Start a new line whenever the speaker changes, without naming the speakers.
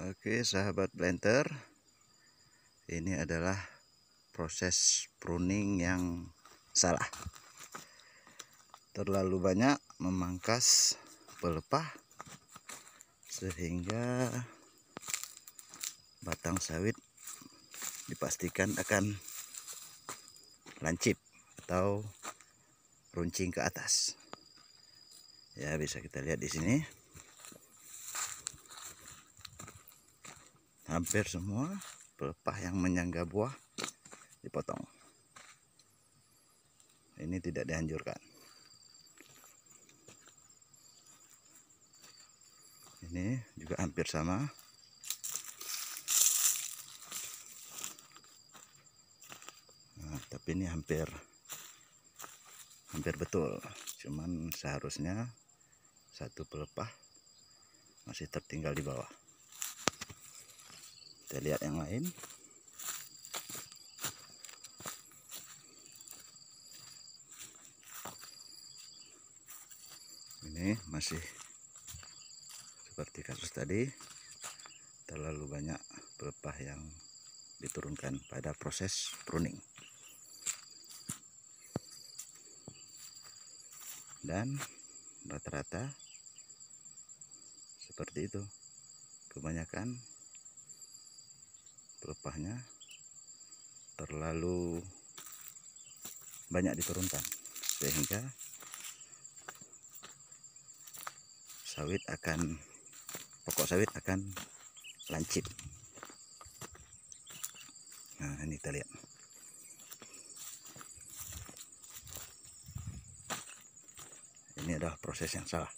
Oke, sahabat planter, ini adalah proses pruning yang salah. Terlalu banyak memangkas pelepah sehingga batang sawit dipastikan akan lancip atau runcing ke atas. Ya, bisa kita lihat di sini. Hampir semua pelepah yang menyangga buah dipotong. Ini tidak dianjurkan. Ini juga hampir sama. Nah, tapi ini hampir betul. Cuman seharusnya satu pelepah masih tertinggal di bawah. Kita lihat yang lain. Ini masih seperti kasus tadi, terlalu banyak pelepah yang diturunkan pada proses pruning. Dan rata-rata seperti itu. Kebanyakan pelepahnya terlalu banyak diturunkan sehingga pokok sawit akan lancip. Nah, ini kita lihat. Ini adalah proses yang salah.